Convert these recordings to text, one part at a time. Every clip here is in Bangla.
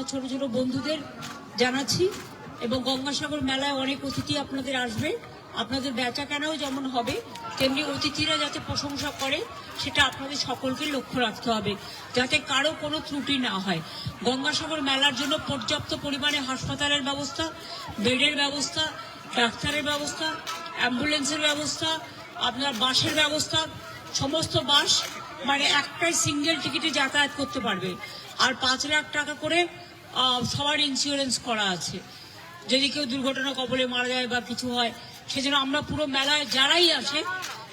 আমার ছোট ছোট বন্ধুদের জানাচ্ছি। এবং গঙ্গাসাগর মেলায় অনেক অতিথি আপনাদের আসবে, আপনাদের বেচা কেনাও যেমন হবে তেমনি অতিথিরা যাতে প্রশংসা করে সেটা আপনাদের সকলকে লক্ষ্য রাখতে হবে, যাতে কারো কোনো ত্রুটি না হয়। গঙ্গাসাগর মেলার জন্য পর্যাপ্ত পরিমাণে হাসপাতালের ব্যবস্থা, বেডের ব্যবস্থা, ডাক্তারের ব্যবস্থা, অ্যাম্বুলেন্সের ব্যবস্থা, আপনার বাসের ব্যবস্থা, সমস্ত বাস মানে একটাই সিঙ্গেল টিকিটে যাতায়াত করতে পারবে। আর 5 লাখ টাকা করে সবার ইন্স্যুরেন্স করা আছে, যদি কেউ দুর্ঘটনা কবলে মারা যায় বা কিছু হয় সেজন্য আমরা পুরো মেলায় যারাই আসে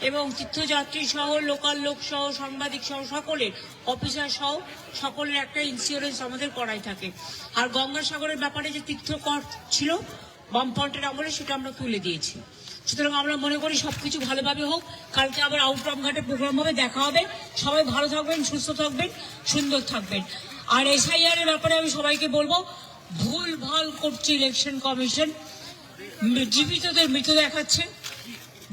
এবং তীর্থযাত্রী সহ, লোকাল লোক সহ, সাংবাদিক সহ, সকলের অফিসার সহ সকলের একটা ইন্স্যুরেন্স আমাদের করাই থাকে। আর গঙ্গাসাগরের ব্যাপারে যে তীর্থকর ছিল বামফ্রন্টের আমলে সেটা আমরা তুলে দিয়েছি। সুতরাং আমরা মনে করি সবকিছু ভালোভাবে হোক। কালকে আবার আউটরাম ঘাটে প্রোগ্রাম হবে, দেখা হবে। সবাই ভালো থাকবেন, সুস্থ থাকবেন, সুন্দর থাকবেন। আর এসআইআর এর ব্যাপারে আমি সবাইকে বলবো, ভুল ভাল করছে ইলেকশন কমিশন। জীবিতদের মৃত দেখাচ্ছে,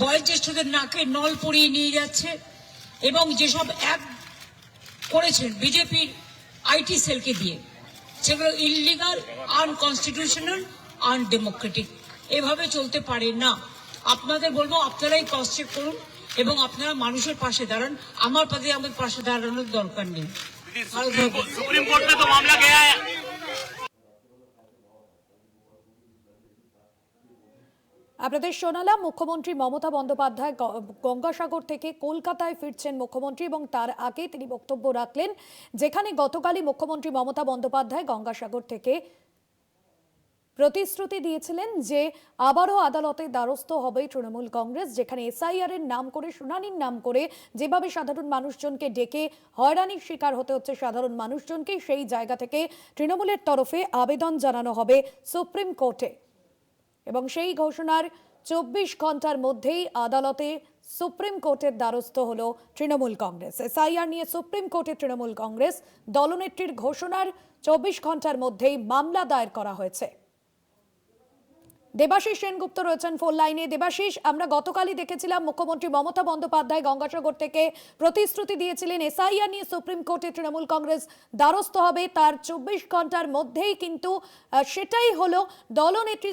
বয়োজ্যেষ্ঠদের নাকে নল পরিয়ে নিয়ে যাচ্ছে এবং যেসব অ্যাপ করেছেন বিজেপির আইটি সেলকে দিয়ে, সেগুলো ইললিগাল, আনকনস্টিটিউশনাল, আনডেমোক্রেটিক। এভাবে চলতে পারে না। আপনাদের বলবো আপনারাই ক্রস চেক করুন এবং আপনারা মানুষের পাশে দাঁড়ান। আমার পাশে দাঁড়ানোর দরকার নেই। सुप्रीम कोर्ट में तो मामला गया है। আপনাদের শোনালাম মুখ্যমন্ত্রী মমতা বন্দ্যোপাধ্যায় গঙ্গাসাগর থেকে কলকাতায় ফিরছেন মুখ্যমন্ত্রী, এবং তার আগে তিনি বক্তব্য রাখলেন যেখানে গতকালই মুখ্যমন্ত্রী মমতা বন্দ্যোপাধ্যায় গঙ্গাসাগর থেকে প্রতিশ্রুতি দিয়েছিলেন যে আবারও আদালতের দ্বারস্থ হবে তৃণমূল কংগ্রেস, যেখানে এসআইআর এর নাম করে, শুনানির নাম করে যেভাবে সাধারণ মানুষজনকে ডেকে হয়রানির শিকার হতে হচ্ছে সাধারণ মানুষজনকে, সেই জায়গা থেকে তৃণমূলের তরফে আবেদন জানানো হবে সুপ্রিম কোর্টে। এবং সেই ঘোষণার 24 ঘন্টার মধ্যেই আদালতে সুপ্রিম কোর্টের দ্বারস্থ হলো তৃণমূল কংগ্রেস। এসআইআর নিয়ে সুপ্রিম কোর্টে তৃণমূল কংগ্রেস দলনেত্রীর ঘোষণার 24 ঘন্টার মধ্যেই মামলা দায়ের করা হয়েছে। দেবাশিস সেনগুপ্ত রয়েছেন ফোন লাইনে। দেবাশিস, আমরা গতকালই দেখেছিলাম মুখ্যমন্ত্রী মমতা বন্দ্যোপাধ্যায় গঙ্গাসাগর থেকে প্রতিশ্রুতি দিয়েছিলেন এসআইআর নিয়ে সুপ্রিম কোর্টে তৃণমূল কংগ্রেস দ্বারস্থ হবে, তার 24 ঘন্টার মধ্যেই কিন্তু সেটাই হলো। দলনেত্রী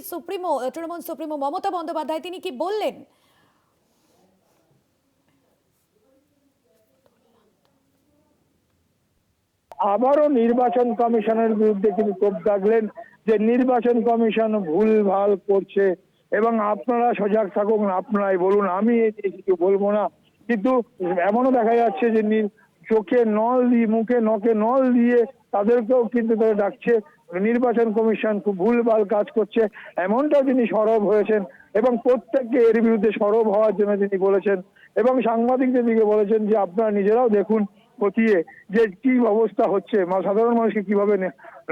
তৃণমূল সুপ্রিমো মমতা বন্দ্যোপাধ্যায় তিনি কি বললেন? আবারও নির্বাচন কমিশনের বিরুদ্ধে তিনি ক্ষোভ জাগলেন যে নির্বাচন কমিশন ভুলভাল করছে এবং আপনারা সজাগ থাকুন, আপনারাই বলুন, আমি কিছু বলবো না। কিন্তু এমনও দেখা যাচ্ছে যে চোখে নল দিয়ে, মুখে নখে নল দিয়ে তাদেরকেও কিন্তু তারা ডাকছে নির্বাচন কমিশন খুব ভুলভাল কাজ করছে, এমনটাও তিনি সরব হয়েছেন এবং প্রত্যেককে এর বিরুদ্ধে সরব হওয়ার জন্য তিনি বলেছেন এবং সাংবাদিকদের দিকে বলেছেন যে আপনারা নিজেরাও দেখুন খতিয়ে যে কি অবস্থা হচ্ছে, সাধারণ মানুষকে কিভাবে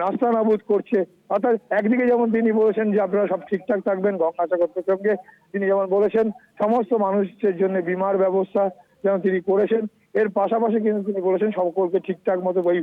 রাস্তা নাবুদ করছে। অর্থাৎ একদিকে যেমন তিনি বলেছেন যে আপনারা সব ঠিকঠাক থাকবেন, গঙ্গাসাগর প্রসঙ্গে তিনি যেমন বলেছেন সমস্ত মানুষের জন্য বীমার ব্যবস্থা যেমন তিনি করেছেন, এর পাশাপাশি কিন্তু তিনি বলেছেন সকলকে ঠিকঠাক মতো ওই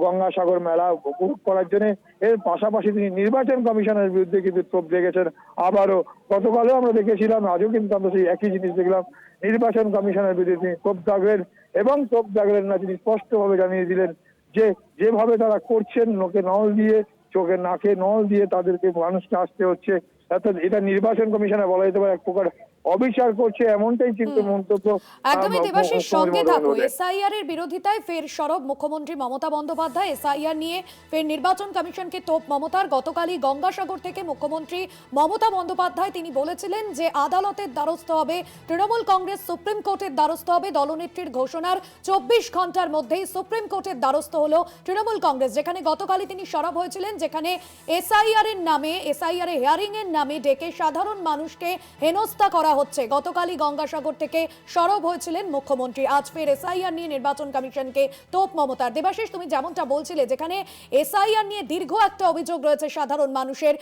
গঙ্গাসাগর মেলা উপভোগ করার জন্য। এর পাশাপাশি তিনি নির্বাচন কমিশনের বিরুদ্ধে কিন্তু ক্ষোভ দেখেছেন আবারও। গতকালও আমরা দেখেছিলাম, আজও কিন্তু আমরা সেই একই জিনিস দেখলাম, নির্বাচন কমিশনের বিরুদ্ধে তিনি ক্ষোভ জাগলেন এবং ক্ষোভ জাগলেন না, তিনি স্পষ্টভাবে জানিয়ে দিলেন যে যেভাবে তারা করছেন নোকে নল দিয়ে, চোখে নাকে নল দিয়ে তাদেরকে মানুষকে আসতে হচ্ছে, অর্থাৎ এটা নির্বাচন কমিশনে বলা যেতে পারে এক প্রকার অবিচার করছে, এমনটাই কিন্তু মন্তব্য। একদমই দেবাশিস, সঙ্গে থাকো। এসআইআর এর বিরোধিতায় ফের সরব মুখ্যমন্ত্রী মমতা বন্দ্যোপাধ্যায়। এসআইআর নিয়ে ফের নির্বাচন কমিশনকে তোপ মমতার। গতকালই গঙ্গাসাগর থেকে মুখ্যমন্ত্রী মমতা বন্দ্যোপাধ্যায় তিনি বলেছিলেন যে আদালতের দ্বারস্থ হবে তৃণমূল কংগ্রেস, সুপ্রিম কোর্টের দ্বারস্থ হবে। দলনেত্রীর ঘোষণার 24 ঘন্টার মধ্যেই সুপ্রিম কোর্টের দ্বারস্থ হলো তৃণমূল কংগ্রেস, যেখানে গতকালই তিনি সরব হয়েছিলেন, যেখানে এসআইআর এর নামে, এসআইআর এর হিয়ারিং এর নামে ডেকে সাধারণ মানুষকে হেনস্থা করা হচ্ছে। গতকালই গঙ্গাসাগর থেকে সরব হয়েছিলেন মুখ্যমন্ত্রী। আজ ফের এসআইআর নিয়ে নির্বাচন কমিশনকে তোপ মমতার। দেবাশিস, তুমি যেমনটা বলছিলে, যেখানে এসআইআর নিয়ে দীর্ঘ একটা অভিযোগ রয়েছে সাধারণ মানুষের,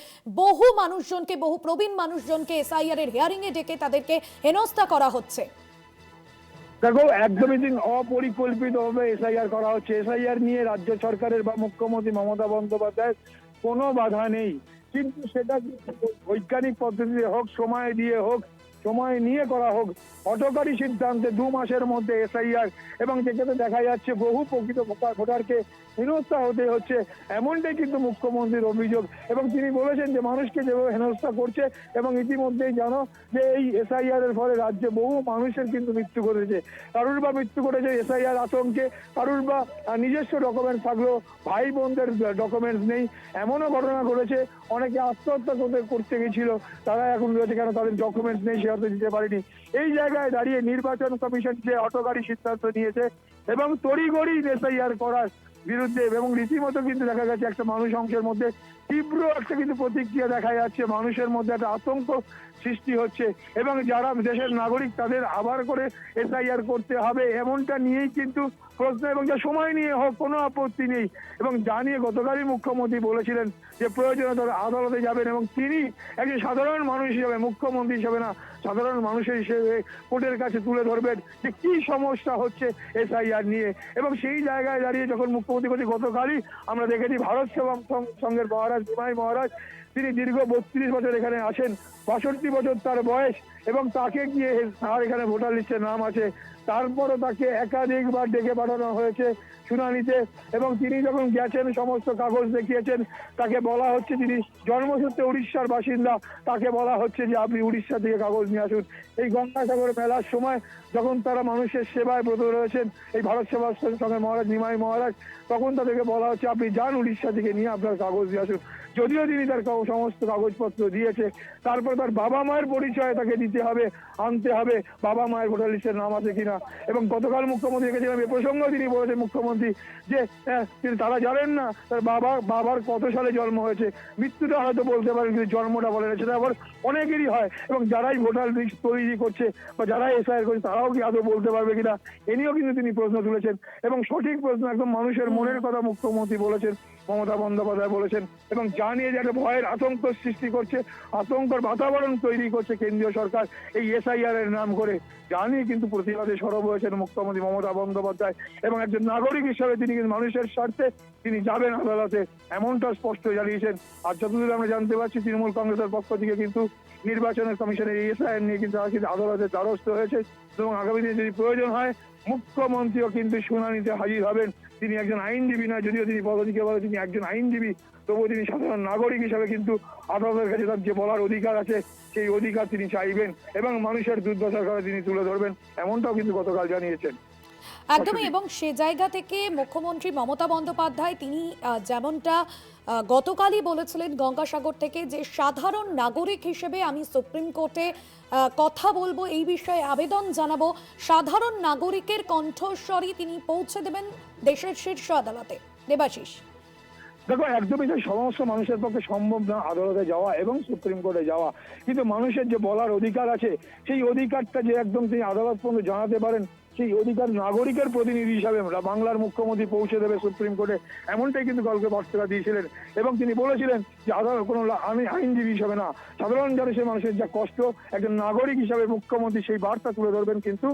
বহু মানুষজনকে, বহু প্রবীণ মানুষজনকে এসআইআর এর হিয়ারিং এ ডেকে তাদেরকে হেনস্থা করা হচ্ছে। দেখো, একদমই দিন অপরিকল্পিতভাবে এসআইআর করা হচ্ছে। এসআইআর নিয়ে রাজ্য সরকারের বা মুখ্যমন্ত্রী মমতা বন্দ্যোপাধ্যায়ের কোনো বাধা নেই, কিন্তু সেটা বৈজ্ঞানিক পদ্ধতিতে হোক, সময় দিয়ে হোক, সময় নিয়ে করা হোক। হঠকারী সিদ্ধান্তে 2 মাসের মধ্যে এসআইআর, এবং যেখানে দেখা যাচ্ছে বহু প্রকৃত ভোটারকে হেনস্থা হতে হচ্ছে, এমনটাই কিন্তু মুখ্যমন্ত্রীর অভিযোগ। এবং তিনি বলেছেন যে মানুষকে যেভাবে হেনস্থা করছে, এবং ইতিমধ্যেই জানো যে এই এসআইআর এর ফলে রাজ্যে বহু মানুষের কিন্তু মৃত্যু ঘটেছে। কারুর বা মৃত্যু ঘটেছে এসআইআর আতঙ্কে, কারুর বা নিজস্ব ডকুমেন্ট থাকলেও ভাই বোনদের ডকুমেন্টস নেই, এমনও ঘটনা ঘটেছে। অনেকে আত্মহত্যা করতে গেছিল, তারা এখন রয়েছে কেন তাদের ডকুমেন্টস নেই, সে হয়তো দিতে পারেনি। এই জায়গায় দাঁড়িয়ে নির্বাচন কমিশন যে হঠকারী সিদ্ধান্ত নিয়েছে এবং তড়িঘড়ি এসআইআর করার বিরুদ্ধে, এবং রীতিমতো কিন্তু দেখা গেছে একটা মানুষ অংশের মধ্যে তীব্র একটা কিন্তু প্রতিক্রিয়া দেখা যাচ্ছে, মানুষের মধ্যে একটা আতঙ্ক সৃষ্টি হচ্ছে, এবং যারা দেশের নাগরিক তাদের আবার করে এসআইআর করতে হবে এমনটা নিয়েই কিন্তু প্রশ্ন, এবং যা সময় নিয়ে হোক কোনো আপত্তি নেই। এবং জানিয়ে গতকালই মুখ্যমন্ত্রী বলেছিলেন যে প্রয়োজনে তারা আদালতে যাবেন, এবং তিনি একজন সাধারণ মানুষ হিসেবে, মুখ্যমন্ত্রী হিসেবে না, সাধারণ মানুষের হিসেবে কোর্টের কাছে তুলে ধরবেন যে কি সমস্যা হচ্ছে এসআইআর নিয়ে। এবং সেই জায়গায় দাঁড়িয়ে যখন মুখ্যমন্ত্রী বলছে, গতকালই আমরা দেখেছি ভারত সেবা সংঘের মহারাজ নিমাই মহারাজ, তিনি দীর্ঘ 32 বছর এখানে আসেন, 62 বছর তার বয়স, এবং তাকে গিয়ে তার এখানে ভোটার লিস্টে নাম আছে, তারপরও তাকে একাধিকবার ডেকে পাঠানো হয়েছে শুনানিতে। এবং তিনি যখন গেছেন সমস্ত কাগজ দেখিয়েছেন, তাকে বলা হচ্ছে তিনি জন্মসূত্রে উড়িষ্যার বাসিন্দা, তাকে বলা হচ্ছে যে আপনি উড়িষ্যা থেকে কাগজ নিয়ে আসুন। এই গঙ্গাসাগর মেলার সময় যখন তারা মানুষের সেবায় ব্রত রয়েছেন, এই ভারত সেবা সংঘের মহারাজ নিমাই মহারাজ, তখন তাদেরকে বলা হচ্ছে আপনি যান উড়িষ্যা থেকে নিয়ে আপনার কাগজ নিয়ে আসুন। যদিও তিনি তার সমস্ত কাগজপত্র দিয়েছে, তারপর তার বাবা মায়ের পরিচয় তাকে দিতে হবে, আনতে হবে, বাবা মায়ের ভোটার লিস্টের নাম আছে কিনা। এবং গতকাল মুখ্যমন্ত্রী দেখেছিলাম এ প্রসঙ্গে তিনি বলেছেন মুখ্যমন্ত্রী যে তিনি তারা জানেন না তার বাবার কত সালে জন্ম হয়েছে, মৃত্যুটা হয়তো বলতে পারেন কিন্তু জন্মটা বলেন, সেটা আবার অনেকেরই হয়। এবং যারাই ভোটার লিস্ট তৈরি করছে বা যারা এসআইআর করছে তারাও কি আদৌ বলতে পারবে কিনা, এ নিয়েও কিন্তু তিনি প্রশ্ন তুলেছেন। এবং সঠিক প্রশ্ন, একদম মানুষের মনের কথা মুখ্যমন্ত্রী বলেছেন, মমতা বন্দ্যোপাধ্যায় বলেছেন, এবং জানিয়ে যে একটা ভয়ের আতঙ্ক সৃষ্টি করছে, আতঙ্কের বাতাবরণ তৈরি করছে কেন্দ্রীয় সরকার এই এসআইআর এর নাম করে, জানিয়ে কিন্তু প্রতিবাদে সরব হয়েছেন মুখ্যমন্ত্রী মমতা বন্দ্যোপাধ্যায়। এবং একজন নাগরিক হিসাবে তিনি কিন্তু মানুষের স্বার্থে তিনি যাবেন আদালতে, এমনটা স্পষ্ট জানিয়েছেন। আর যতদূর আমরা জানতে পারছি তৃণমূল কংগ্রেসের পক্ষ থেকে কিন্তু নির্বাচনের কমিশনের এই এসআইআর নিয়ে কিন্তু আদালতের দ্বারস্থ হয়েছে, এবং আগামী দিনে যদি প্রয়োজন হয় মুখ্যমন্ত্রীও কিন্তু শুনানিতে হাজির হবেন। তিনি একজন আইনজীবী নয়, যদিও তিনি পদটিকে বলে তিনি একজন আইনজীবী, তবুও তিনি সাধারণ নাগরিক হিসাবে কিন্তু আদালতের কাছে তার যে বলার অধিকার আছে সেই অধিকার তিনি চাইবেন, এবং মানুষের দুর্দশার কথা তিনি তুলে ধরবেন, এমনটাও কিন্তু গতকাল জানিয়েছেন। একদমই। এবং সে জায়গা থেকে মুখ্যমন্ত্রী মমতা বন্দ্যোপাধ্যায় তিনি যেমনটা গতকালই বলেছিলেন গঙ্গাসাগর থেকে, যে সাধারণ নাগরিক হিসেবে আমি সুপ্রিম কোর্টে কথা বলবো, এই বিষয়ে আবেদন জানাবো, সাধারণ নাগরিকের কণ্ঠস্বরই তিনি পৌঁছে দেবেন দেশের শীর্ষ আদালতে। দেবাশিস, দেখো একদমই যে সমস্ত মানুষের পক্ষে সম্ভব না আদালতে যাওয়া এবং সুপ্রিম কোর্টে যাওয়া, কিন্তু মানুষের যে বলার অধিকার আছে সেই অধিকারটা যে একদম তিনি আদালত পর্যন্ত জানাতে পারেন, সেই অধিকার নাগরিকের প্রতিনিধি হিসাবে বাংলার মুখ্যমন্ত্রী পৌঁছে দেবে সুপ্রিম কোর্টে, এমনটাই কিন্তু কালকে বার্তা দিয়েছিলেন। এবং তিনি বলেছিলেন যে আদালত কোনো আইনজীবী হিসাবে না, সাধারণ মানুষের যা কষ্ট একজন নাগরিক হিসাবে মুখ্যমন্ত্রী সেই বার্তা তুলে ধরবেন কিন্তু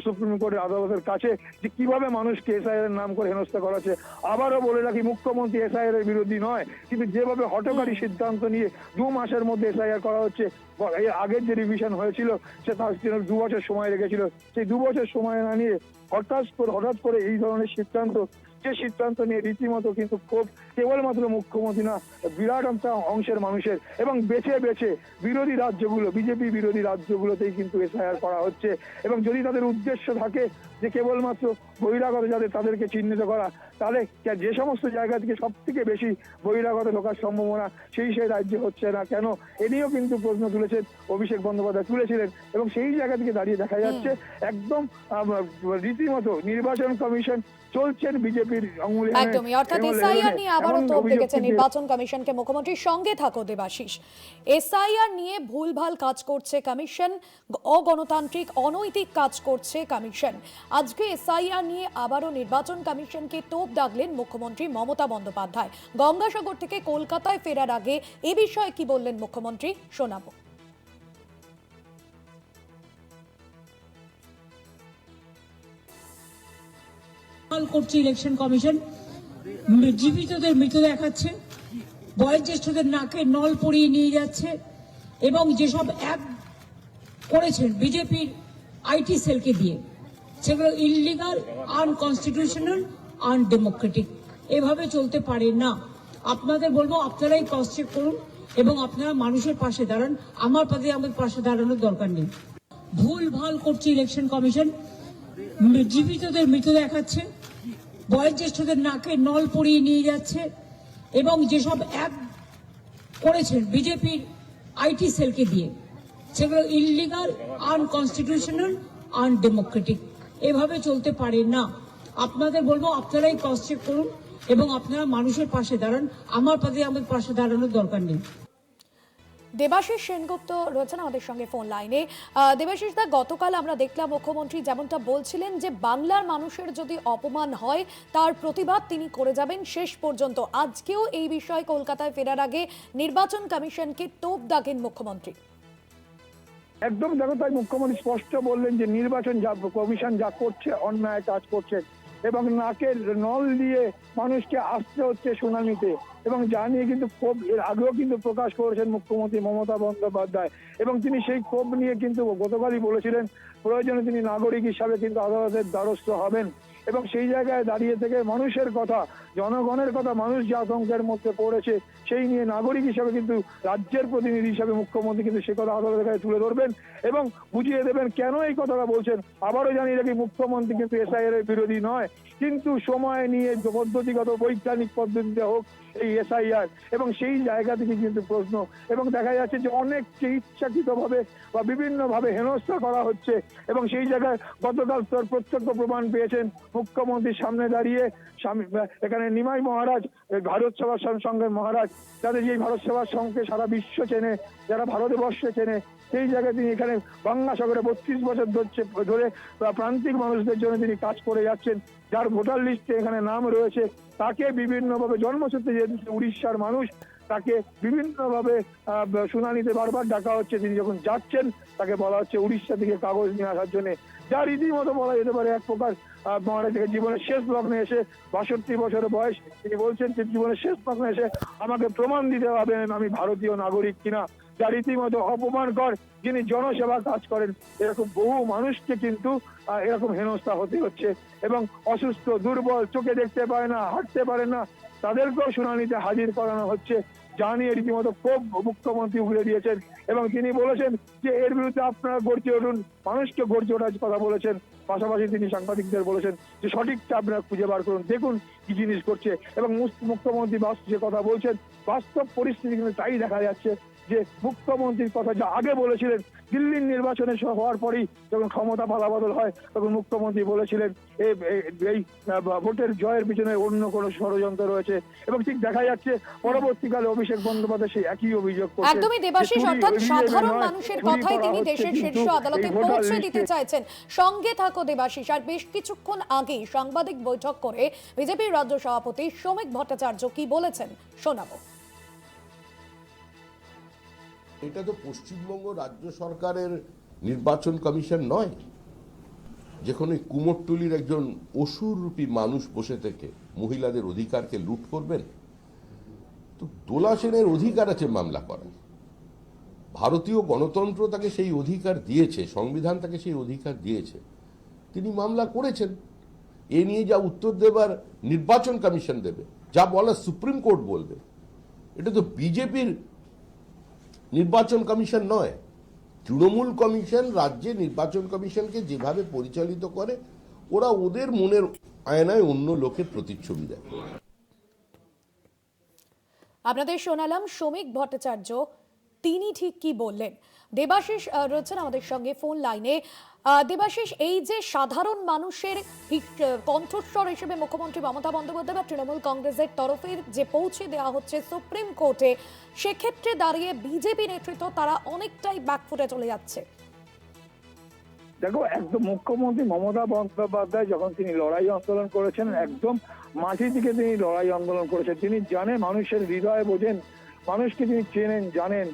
সুপ্রিম কোর্টের আদালতের কাছে, যে কিভাবে মানুষকে এসআইআর এর নাম করে হেনস্থা করা হচ্ছে। আবারও বলে রাখি, মুখ্যমন্ত্রী এসআইআর এর বিরোধী নয়, কিন্তু যেভাবে হঠকারী সিদ্ধান্ত নিয়ে 2 মাসের মধ্যে এসআইআর করা হচ্ছে, এর আগের যে রিভিশন হয়েছিল সে তার জন্য 2 বছর সময় রেখেছিল, সেই 2 বছর সময় না নিয়ে হঠাৎ করে এই ধরনের সিদ্ধান্ত নিয়ে রীতিমতো কিন্তু খুব কেবলমাত্র মুখ্যমন্ত্রী না, বিরাট একটা অংশের মানুষের, এবং বেছে বেছে বিরোধী রাজ্যগুলো, বিজেপি বিরোধী রাজ্যগুলোতেই কিন্তু এসআইআর করা হচ্ছে। এবং যদি তাদের উদ্দেশ্য থাকে যে কেবলমাত্র বহিরাগত যাদের তাদেরকে চিহ্নিত করা, তাহলে যে সমস্ত জায়গা থেকে সব থেকে বেশি বহিরাগত ঢোকার সম্ভাবনা সেই রাজ্যে হচ্ছে না কেন, এ নিয়েও কিন্তু প্রশ্ন তুলেছেন অভিষেক বন্দ্যোপাধ্যায় তুলেছিলেন। এবং সেই জায়গা থেকে দাঁড়িয়ে দেখা যাচ্ছে একদম রীতিমতো নির্বাচন কমিশন চলছেন বিজেপির অঙ্গুলি। একদমই, অর্থাৎ এসআইআর নিয়ে আবারও তোপ দেখেছে নির্বাচন কমিশনকে মুখ্যমন্ত্রীর সঙ্গে থাকো দেবাশিস। এসআইআর নিয়ে ভুলভাল কাজ করছে কমিশন, অগণতান্ত্রিক অনৈতিক কাজ করছে কমিশন। আজকে এসআইআর নিয়ে আবারও নির্বাচন কমিশনকে তোপ দাগলেন মুখ্যমন্ত্রী মমতা বন্দ্যোপাধ্যায়। গঙ্গাসাগর থেকে কলকাতায় ফেরার আগে এ বিষয়ে কি বললেন মুখ্যমন্ত্রী, শোনাবো। করছে ইলেকশন কমিশন, জীবিতদের মৃত দেখাচ্ছে, বয়োজ্যেষ্ঠদের নাকে নল পরিয়ে নিয়ে যাচ্ছে, এবং যেসব করেছেন বিজেপির আইটি সেলকে দিয়ে, সেগুলো ইললিগাল, আনকনস্টিটিউশনাল, আনডেমোক্রেটিক। এভাবে চলতে পারে না। আপনাদের বলবো, আপনারাই ক্রস চেক করুন এবং আপনারা মানুষের পাশে দাঁড়ান। আমার পাশে দাঁড়ানোর দরকার নেই। ভুল ভাল করছে ইলেকশন কমিশন। জীবিতদের মৃত দেখাচ্ছে, বয়োজ্যেষ্ঠদের নাকে নল পরিয়ে নিয়ে যাচ্ছে, এবং যেসব অ্যাপ করেছেন বিজেপির আইটি সেলকে দিয়ে, সেগুলো ইললিগাল, আনকনস্টিটিউশনাল, আনডেমোক্রেটিক। এভাবে চলতে পারে না। আপনাদের বলবো, আপনারাই ক্রস চেক করুন এবং আপনারা মানুষের পাশে দাঁড়ান। আমার পাশে দাঁড়ানোর দরকার নেই। দেবাশিস সেনগুপ্ত রয়েছেন আমাদের সঙ্গে ফোন লাইনে। দেবাশিস দা, গতকাল আমরা দেখলাম মুখ্যমন্ত্রী যেমনটা বলছিলেন যে বাংলার মানুষের যদি অপমান হয় তার প্রতিবাদ তিনি করে যাবেন শেষ পর্যন্ত। আজকেও এই বিষয়ে কলকাতায় ফেরার আগে নির্বাচন কমিশনকে তোপ দাগেন মুখ্যমন্ত্রী। একদম দেখো, তাই মুখ্যমন্ত্রী স্পষ্ট বললেন যে নির্বাচন কমিশন যা করছে অন্যায় কাজ করছে, এবং নাকের নল দিয়ে মানুষকে আসতে হচ্ছে শুনানিতে, এবং যা নিয়ে কিন্তু ক্ষোভ এর আগেও কিন্তু প্রকাশ করেছেন মুখ্যমন্ত্রী মমতা বন্দ্যোপাধ্যায়, এবং তিনি সেই ক্ষোভ নিয়ে কিন্তু গতকালই বলেছিলেন প্রয়োজনে তিনি নাগরিক হিসাবে কিন্তু আদালতের দ্বারস্থ হবেন। এবং সেই জায়গায় দাঁড়িয়ে থেকে মানুষের কথা, জনগণের কথা, মানুষ যে আতঙ্কের মধ্যে পড়েছে সেই নিয়ে নাগরিক হিসাবে কিন্তু রাজ্যের প্রতিনিধি হিসাবে মুখ্যমন্ত্রী কিন্তু সে কথা আদালতের কাছে তুলে ধরবেন এবং বুঝিয়ে দেবেন কেন এই কথাটা বলছেন। আবারও জানিয়ে রাখি, মুখ্যমন্ত্রী কিন্তু এসআইআর এর বিরোধী নয়, কিন্তু সময় নিয়ে পদ্ধতিগত বৈজ্ঞানিক পদ্ধতিতে হোক এই এসআইআর, এবং সেই জায়গা থেকে কিন্তু প্রশ্ন, এবং দেখা যাচ্ছে যে অনেককে ইচ্ছাকৃতভাবে বা বিভিন্নভাবে হেনস্থা করা হচ্ছে, এবং সেই জায়গায় গতকাল তোর প্রত্যক্ষ প্রমাণ পেয়েছেন মুখ্যমন্ত্রীর সামনে দাঁড়িয়ে। এখানে নিমাই মহারাজ, ভারত সেবা সংঘের মহারাজ, যাদের যে ভারত সেবা সংঘকে সারা বিশ্ব চেনে, যারা ভারতবর্ষে চেনে, সেই জায়গায় তিনি এখানে গঙ্গাসাগরে 32 বছর ধরে প্রান্তিক মানুষদের জন্য তিনি কাজ করে যাচ্ছেন, যার ভোটার লিস্টে এখানে নাম রয়েছে। তাকে বিভিন্নভাবে জন্মসূত্রে যেহেতু উড়িষ্যার মানুষ, তাকে বিভিন্নভাবে শুনানিতে বারবার ডাকা হচ্ছে। তিনি যখন যাচ্ছেন তাকে বলা হচ্ছে উড়িষ্যা থেকে কাগজ নিয়ে আসার জন্য, যা রীতিমতো বলা যেতে পারে এক প্রকার মহারাজের জীবনের শেষ লগ্নে এসে, 62 বছরের বয়স, তিনি বলছেন যে জীবনের শেষ লগ্নে এসে আমাকে প্রমাণ দিতে হবে আমি ভারতীয় নাগরিক কিনা, যা রীতিমতো অপমানকর। যিনি জনসেবা কাজ করেন, এরকম বহু মানুষকে কিন্তু এরকম হেনস্থা হতে হচ্ছে, এবং অসুস্থ, দুর্বল, চোখে দেখতে পায় না, হাঁটতে পারে না, তাদেরকেও শুনানিতে হাজির করানো হচ্ছে, যা নিয়ে রীতিমতো খুব মুখ্যমন্ত্রী উগড়ে দিয়েছেন। এবং তিনি বলেছেন যে এর বিরুদ্ধে আপনারা গর্জে উঠুন, মানুষকে গর্জে ওঠার কথা বলেছেন। পাশাপাশি তিনি সাংবাদিকদের বলেছেন যে সঠিকটা আপনারা খুঁজে বার করুন, দেখুন কি জিনিস করছে। এবং মুখ্যমন্ত্রী যে কথা বলছেন, বাস্তব পরিস্থিতি কিন্তু তাই দেখা যাচ্ছে যে মুখ্যমন্ত্রীর কথা যা আগে বলেছিলেন, দিল্লির নির্বাচনে হওয়ার পরেই যখন ক্ষমতা পালাবদল হয়, তখন মুখ্যমন্ত্রী বলেছিলেন এই ভোটের জয়ের পিছনে অন্য কোনো ষড়যন্ত্র রয়েছে, এবং ঠিক দেখা যাচ্ছে পরবর্তীকালে অভিষেক বন্দ্যোপাধ্যায় সেই একই অভিযোগ করছেন। একদমই দেবাশিস, অর্থাৎ সাধারণ মানুষের কথাই তিনি দেশের শীর্ষ আদালতে পৌঁছে দিতে চাইছেন। সঙ্গে থাকো দেবাশিস। আর বেশ কিছুক্ষণ আগেই সাংবাদিক বৈঠক করে বিজেপির রাজ্য সভাপতি শ্রমিক ভট্টাচার্য কি বলেছেন শোনাবো। এটা তো পশ্চিমবঙ্গ রাজ্য সরকারের নির্বাচন কমিশন নয়, যেখানে কুমোরটুলির একজন অসুররূপী মানুষ বসে থেকে মহিলাদের অধিকারকে লুট করবেন। তো দোলা সেনের অধিকার আছে মামলা করার, ভারতীয় গণতন্ত্র তাকে সেই অধিকার দিয়েছে, সংবিধান তাকে সেই অধিকার দিয়েছে, তিনি মামলা করেছেন। এ নিয়ে যা উত্তর দেবার নির্বাচন কমিশন দেবে, যা বলা সুপ্রিম কোর্ট বলবে। এটা তো বিজেপির নির্বাচন কমিশন নয়। তৃণমূল কমিশন রাজ্যে নির্বাচন কমিশনকে যেভাবে পরিচালিত করে, ওরা ওদের মনের আয়নায় অন্য লোকের প্রতিচ্ছবি দেয়। আপনাদের শোনালাম শ্রমিক ভট্টাচার্য, তিনি ঠিক কি বললেন। দেবাশিস রয়েছেন আমাদের সঙ্গে ফোন লাইনে। দেবাশিস, এই যে সাধারণ মানুষের কণ্ঠস্বর হিসেবে মুখ্যমন্ত্রী মমতা বন্দ্যোপাধ্যায় বা তৃণমূল কংগ্রেসের তরফের যে পৌঁছে দেওয়া হচ্ছে সুপ্রিম কোর্টে, সেক্ষেত্রে দাঁড়িয়ে বিজেপি নেতৃত্ব তারা অনেকটাই ব্যাকফুটে চলে যাচ্ছে। দেখো, একদম মুখ্যমন্ত্রী মমতা বন্দ্যোপাধ্যায় যখন তিনি লড়াই আন্দোলন করেছেন, একদম মাটি থেকে তিনি লড়াই আন্দোলন করেছেন। তিনি জানেন, মানুষের হৃদয় বোঝেন, মানুষকে তিনি চেনেন, জানেন,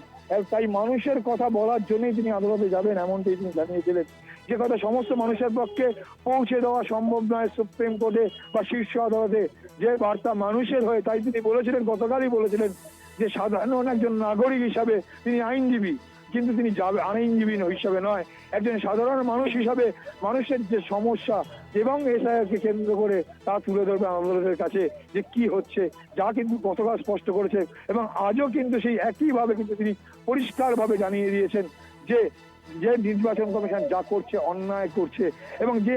তাই মানুষের কথা বলার জন্যই তিনি আদালতে যাবেন এমনটাই তিনি জানিয়েছিলেন। যে কথা সমস্ত মানুষের পক্ষে পৌঁছে দেওয়া সম্ভব নয় সুপ্রিম কোর্টে বা শীর্ষ আদালতে, যে বার্তা মানুষের হয়ে, তাই তিনি বলেছিলেন, গতকালই বলেছিলেন যে সাধারণ একজন নাগরিক হিসাবে তিনি আইনজীবী, কিন্তু তিনি যাবে আইনজীবী হিসাবে নয়, একজন সাধারণ মানুষ হিসাবে মানুষের যে সমস্যা এবং এসআইআরকে কেন্দ্র করে তা তুলে ধরবে আদালতের কাছে যে কি হচ্ছে, যা কিন্তু গতকাল স্পষ্ট করেছে এবং আজও কিন্তু সেই একইভাবে কিন্তু তিনি পরিষ্কারভাবে জানিয়ে দিয়েছেন যে যে নির্বাচন কমিশন যা করছে অন্যায় করছে এবং যে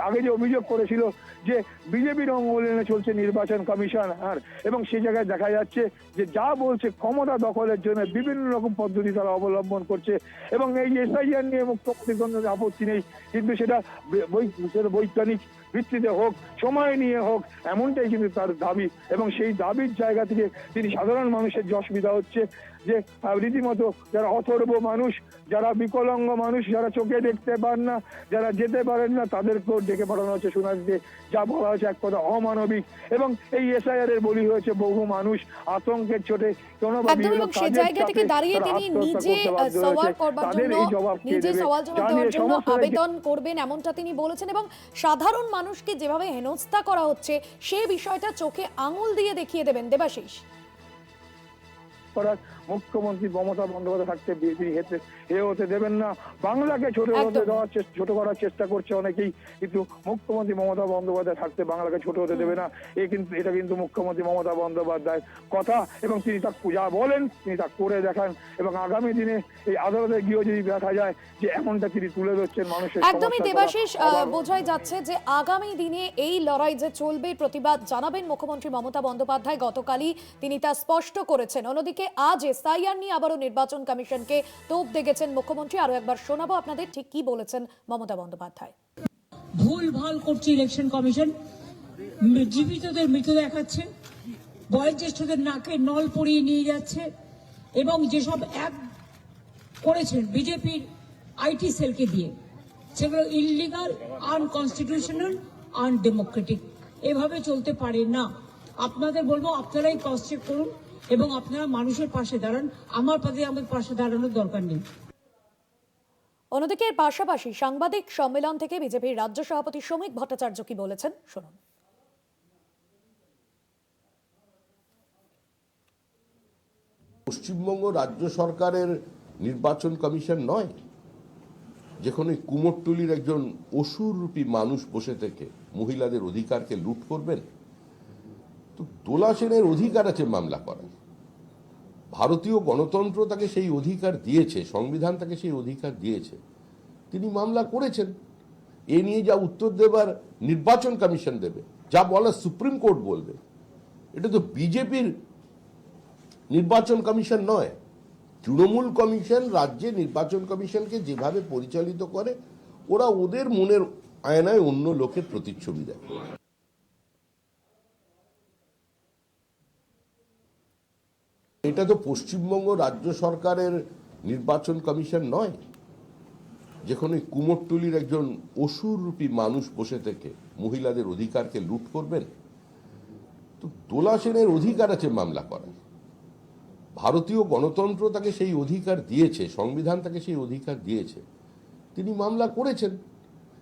আগে যে অভিযোগ করেছিল যে বিজেপির অঙ্গনে চলছে নির্বাচন কমিশন এবং সেই জায়গায় দেখা যাচ্ছে যে যা বলছে ক্ষমতা দখলের জন্য বিভিন্ন রকম পদ্ধতি তারা অবলম্বন করছে এবং এই এসআইআর নিয়ে মুখ্যমন্ত্রীর কোনো আপত্তি নেই, কিন্তু সেটা বৈজ্ঞানিক ভিত্তিতে হোক, সময় নিয়ে হোক, এমনটাই কিন্তু তার দাবি এবং সেই দাবির জায়গা থেকে তিনি সাধারণ মানুষের যে অসুবিধা হচ্ছে যে রীতিমতো যারা অথর্ব মানুষ, যারা বিকলাঙ্গ মানুষ, যারা চোখে দেখতে পান না, যারা যেতে পারেন না, তাদেরকেও ডেকে পাঠানো হচ্ছে শোনাতে, যা বলা হচ্ছে এক কথা অমানবিক এবং এই এসআইআর এর বলি হয়েছে বহু মানুষ আতঙ্কের চোটে সে জায়গা থেকে দাঁড়িয়ে তিনি নিজে সওয়াল করবার জন্য নিজে সওয়াল জবাব দেওয়ার জন্য আবেদন করবেন এমনটা তিনি বলেছেন এবং সাধারণ মানুষকে যেভাবে হেনস্থা করা হচ্ছে সে বিষয়টা চোখে আঙুল দিয়ে দেখিয়ে দেবেন। দেবাশিস, করার মুখ্যমন্ত্রী মমতা বন্দ্যোপাধ্যায় থাকতে তিনি হতে দেবেন না, বাংলাকে ছোট করার চেষ্টা করছে অনেকেই, কিন্তু মুখ্যমন্ত্রী মমতা বন্দ্যোপাধ্যায় থাকতে বাংলাকে ছোট হতে দেবে না। এটা কিন্তু মুখ্যমন্ত্রী মমতা বন্দ্যোপাধ্যায়ের কথা এবং তিনি তা যা বলেন তিনি তা করে দেখান এবং আগামী দিনে এই আদালতে গিয়েও যদি দেখা যায় যে এমনটা তিনি তুলে ধরছেন মানুষের। একদমই দেবাশিস, বোঝাই যাচ্ছে যে আগামী দিনে এই লড়াই যে চলবে, প্রতিবাদ জানাবেন মুখ্যমন্ত্রী মমতা বন্দ্যোপাধ্যায়, গতকালই তিনি তা স্পষ্ট করেছেন। অন্যদিকে আজ এসআইআর নিয়ে আবারও নির্বাচন কমিশনকে তোপ দেখেছেন মুখ্যমন্ত্রী। আরো একবার শোনাবো আপনাদের ঠিক কি বলেছেন মমতা বন্দ্যোপাধ্যায়। ভুল ভাল করছে ইলেকশন কমিশন, জীবিতদের মৃত দেখাচ্ছে, বয়োজ্যেষ্ঠদের নাকে নল পরিয়ে নিয়ে যাচ্ছে এবং যেসব অ্যাক্ট করেছেন বিজেপির আইটি সেলকে দিয়ে সেগুলো ইললিগাল, আনকনস্টিটিউশনাল, আনডেমোক্রেটিক। এভাবে চলতে পারে না। আপনাদের বলবো আপনারাই ক্রস চেক করুন এবং আপনারা মানুষের পাশে দাঁড়ান, আমাদের পাশে দাঁড়ানোর দরকার নেই। অন্যদিকে এর পাশাপাশি সাংবাদিক সম্মেলন থেকে বিজেপির রাজ্য সভাপতি শ্রমিক ভট্টাচার্য কি বলেছেন শুনুন। পশ্চিমবঙ্গ রাজ্য সরকারের নির্বাচন কমিশন নয়, যেখানে কুমোরটুলির একজন অসুররূপী মানুষ বসে থেকে মহিলাদের অধিকারকে লুট করবেন। তো দোলা সেনের অধিকার আছে মামলা করার, ভারতীয় গণতন্ত্র তাকে সেই অধিকার দিয়েছে, সংবিধান তাকে সেই অধিকার দিয়েছে, তিনি মামলা করেছেন। এ নিয়ে যা উত্তর দেবার নির্বাচন কমিশন দেবে, যা বলা সুপ্রিম কোর্ট বলবে। এটা তো বিজেপির নির্বাচন কমিশন নয়, তৃণমূল কমিশন রাজ্যে নির্বাচন কমিশনকে যেভাবে পরিচালিত করে, ওরা ওদের মনের আয়নায় অন্য লোকের প্রতিচ্ছবি দেয়। এটা তো পশ্চিমবঙ্গ রাজ্য সরকারের নির্বাচন কমিশন নয়, যেখানে কুমোরটুলির একজন অসুররূপী মানুষ বসে থেকে মহিলাদের অধিকারকে লুট করবেন। তো দোলা সেনের অধিকার আছে মামলা করার, ভারতীয় গণতন্ত্র তাকে সেই অধিকার দিয়েছে, সংবিধান তাকে সেই অধিকার দিয়েছে, তিনি মামলা করেছেন।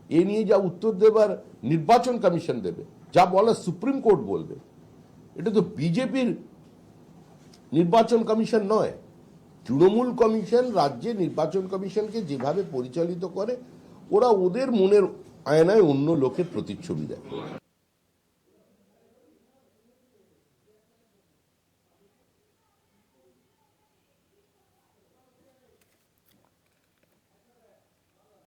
এ নিয়ে যা উত্তর দেবার নির্বাচন কমিশন দেবে, যা বলা সুপ্রিম কোর্ট বলবে। এটা তো বিজেপির নির্বাচন কমিশন নয়, তৃণমূল কমিশন রাজ্যে নির্বাচন কমিশনকে যেভাবে পরিচালিত করে, ওরা ওদের মনের আয়নায় অন্য লোকের প্রতিচ্ছবি দেয়।